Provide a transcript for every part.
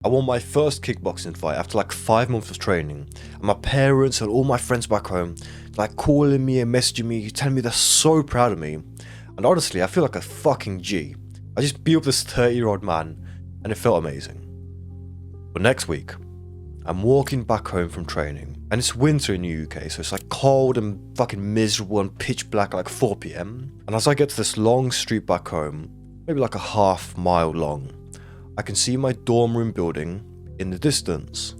I won my first kickboxing fight after like 5 months of training, and my parents and all my friends back home like calling me and messaging me, telling me they're so proud of me. And honestly, I feel like a fucking G. I just beat up this 30-year-old man, and it felt amazing. But next week, I'm walking back home from training, and it's winter in the UK, so it's like cold and fucking miserable and pitch black at like 4 PM. And as I get to this long street back home, maybe like a half-mile long, I can see my dorm room building in the distance.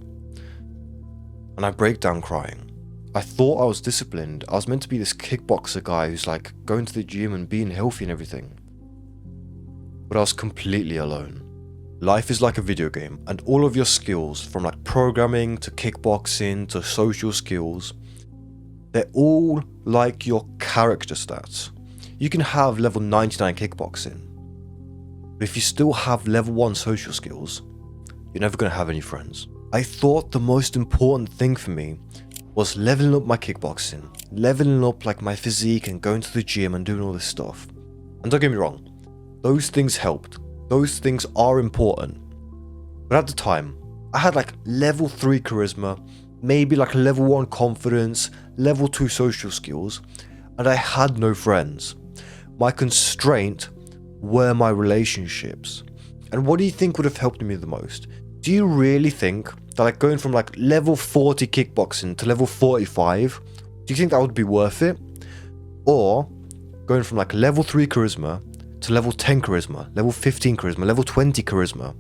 And I break down crying. I thought I was disciplined. I was meant to be this kickboxer guy who's like going to the gym and being healthy and everything. But I was completely alone. Life is like a video game, and all of your skills, from like programming to kickboxing to social skills, they're all like your character stats. You can have level 99 kickboxing, but if you still have level 1 social skills, you're never going to have any friends. I thought the most important thing for me was leveling up my kickboxing, leveling up like my physique and going to the gym and doing all this stuff. And don't get me wrong, those things helped. Those things are important. But at the time, I had like level 3 charisma, maybe like level 1 confidence, level 2 social skills, and I had no friends. My constraint were my relationships. And what do you think would have helped me the most? Do you really think that like going from like level 40 kickboxing to level 45, do you think that would be worth it? Or going from like level 3 charisma to level 10 charisma, level 15 charisma, level 20 charisma,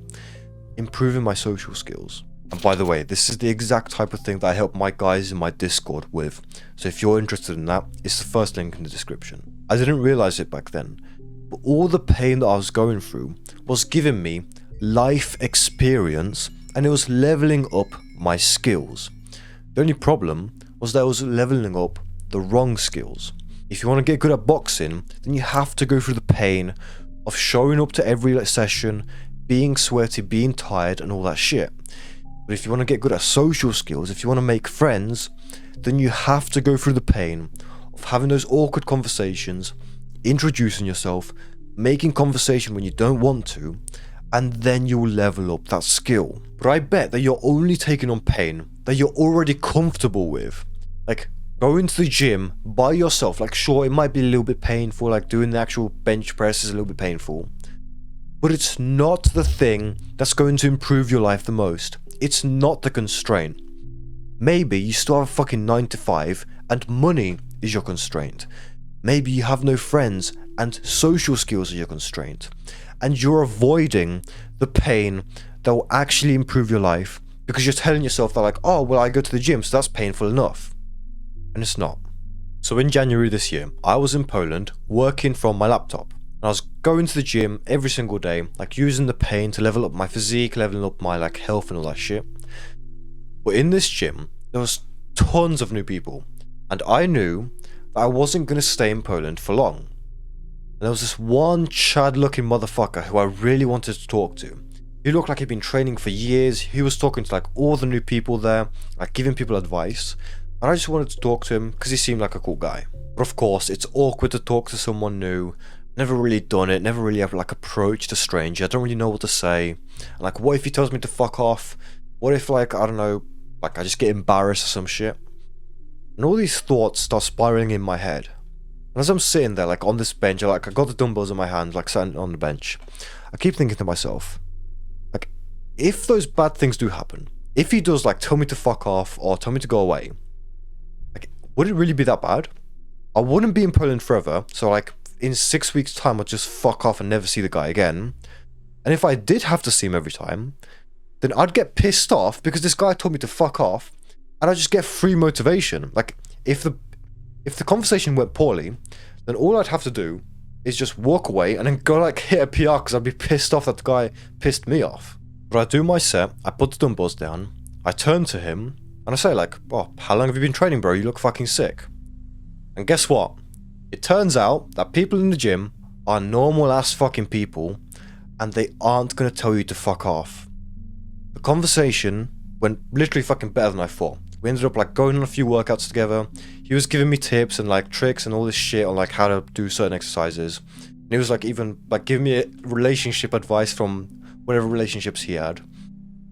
improving my social skills? And by the way, this is the exact type of thing that I help my guys in my Discord with. So if you're interested in that, it's the first link in the description. I didn't realize it back then, but all the pain that I was going through was giving me life experience, and it was leveling up my skills. The only problem was that I was leveling up the wrong skills. If you want to get good at boxing, then you have to go through the pain of showing up to every session, being sweaty, being tired, and all that shit. But if you want to get good at social skills, if you want to make friends, then you have to go through the pain of having those awkward conversations, introducing yourself, making conversation when you don't want to, and then you'll level up that skill. But I bet that you're only taking on pain that you're already comfortable with. Like going to the gym by yourself, like sure, it might be a little bit painful, like doing the actual bench press is a little bit painful, but it's not the thing that's going to improve your life the most. It's not the constraint. Maybe you still have a fucking 9 to 5 and money is your constraint. Maybe you have no friends and social skills are your constraint. And you're avoiding the pain that will actually improve your life because you're telling yourself that like, oh, well, I go to the gym, so that's painful enough. And it's not. So in January this year, I was in Poland working from my laptop. And I was going to the gym every single day, like using the pain to level up my physique, leveling up my like health and all that shit. But in this gym, there was tons of new people. And I knew that I wasn't going to stay in Poland for long. And there was this one Chad looking motherfucker who I really wanted to talk to. He looked like he'd been training for years. He was talking to like all the new people there, like giving people advice. And I just wanted to talk to him because he seemed like a cool guy. But of course, it's awkward to talk to someone new. Never really done it, never really have like approached a stranger. I don't really know what to say. And like, what if he tells me to fuck off? What if like, I don't know, like I just get embarrassed or some shit? And all these thoughts start spiraling in my head. And as I'm sitting there like on this bench, I got the dumbbells in my hand, like sitting on the bench, I keep thinking to myself, like, if those bad things do happen, if he does like tell me to fuck off or tell me to go away, like, would it really be that bad? I wouldn't be in Poland forever, so like in 6 weeks time I'd just fuck off and never see the guy again. And if I did have to see him every time, then I'd get pissed off because this guy told me to fuck off, and I'd just get free motivation. Like if the conversation went poorly, then all I'd have to do is just walk away and then go like hit a PR because I'd be pissed off that the guy pissed me off. But I do my set, I put the dumbbells down, I turn to him and I say like, oh, how long have you been training, bro? You look fucking sick. And guess what? It turns out that people in the gym are normal ass fucking people and they aren't going to tell you to fuck off. The conversation went literally fucking better than I thought. We ended up like going on a few workouts together. He was giving me tips and like tricks and all this shit on like how to do certain exercises. And he was like even like giving me relationship advice from whatever relationships he had.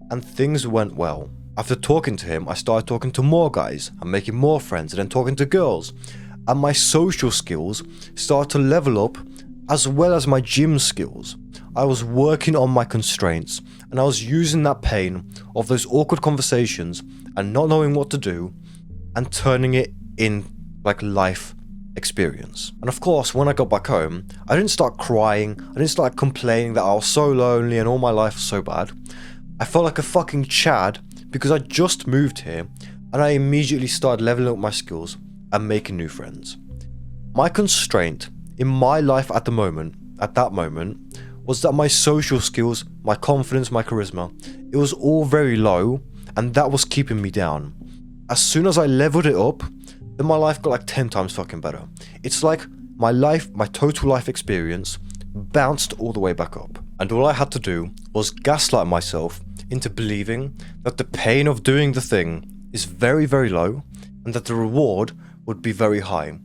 and things went well. After talking to him, I started talking to more guys and making more friends and then talking to girls, and my social skills started to level up as well as my gym skills. I was working on my constraints, and I was using that pain of those awkward conversations and not knowing what to do and turning it in like life experience. And of course, when I got back home, I didn't start crying, I didn't start complaining that I was so lonely and all my life was so bad. I felt like a fucking Chad because I just moved here, and I immediately started leveling up my skills and making new friends. My constraint in my life at that moment, was that my social skills, my confidence, my charisma, it was all very low, and that was keeping me down. As soon as I leveled it up, then my life got like 10 times fucking better. It's like my total life experience bounced all the way back up. And all I had to do was gaslight myself into believing that the pain of doing the thing is very, very low and that the reward would be very high.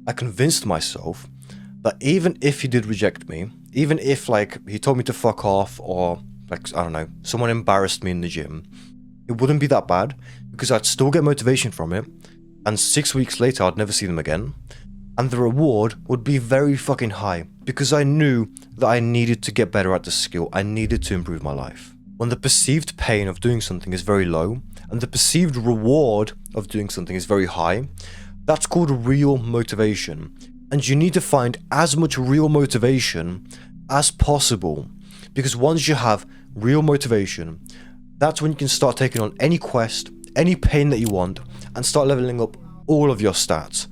I convinced myself that even if he did reject me, even if like he told me to fuck off or like, I don't know, someone embarrassed me in the gym, it wouldn't be that bad because I'd still get motivation from it, and 6 weeks later I'd never see them again, and the reward would be very fucking high because I knew that I needed to get better at the skill, I needed to improve my life. When the perceived pain of doing something is very low and the perceived reward of doing something is very high, that's called real motivation. And you need to find as much real motivation as possible, because once you have real motivation, that's when you can start taking on any quest, any pain that you want, and start leveling up all of your stats.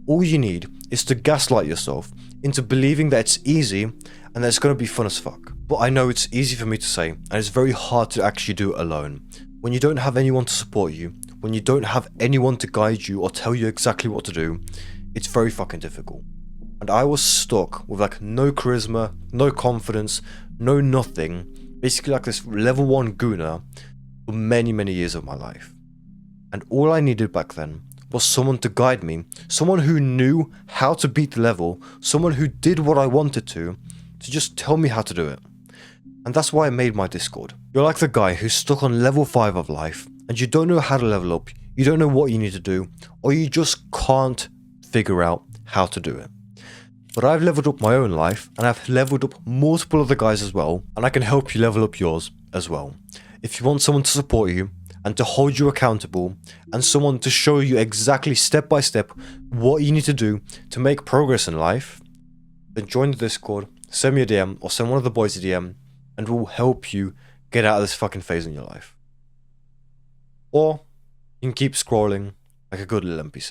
All you need is to gaslight yourself into believing that it's easy and that it's going to be fun as fuck. But I know it's easy for me to say, and it's very hard to actually do it alone. When you don't have anyone to support you, when you don't have anyone to guide you or tell you exactly what to do, it's very fucking difficult. And I was stuck with like no charisma, no confidence, no nothing, basically like this level 1 gooner for many, many years of my life. And all I needed back then was someone to guide me, someone who knew how to beat the level, someone who did what I wanted to just tell me how to do it. And that's why I made my Discord. You're like the guy who's stuck on level 5 of life and you don't know how to level up, you don't know what you need to do, or you just can't figure out how to do it. But I've leveled up my own life, and I've leveled up multiple other guys as well, and I can help you level up yours as well. If you want someone to support you, and to hold you accountable, and someone to show you exactly step by step what you need to do to make progress in life, then join the Discord, send me a DM, or send one of the boys a DM, and we'll help you get out of this fucking phase in your life. Or you can keep scrolling like a good little NPC.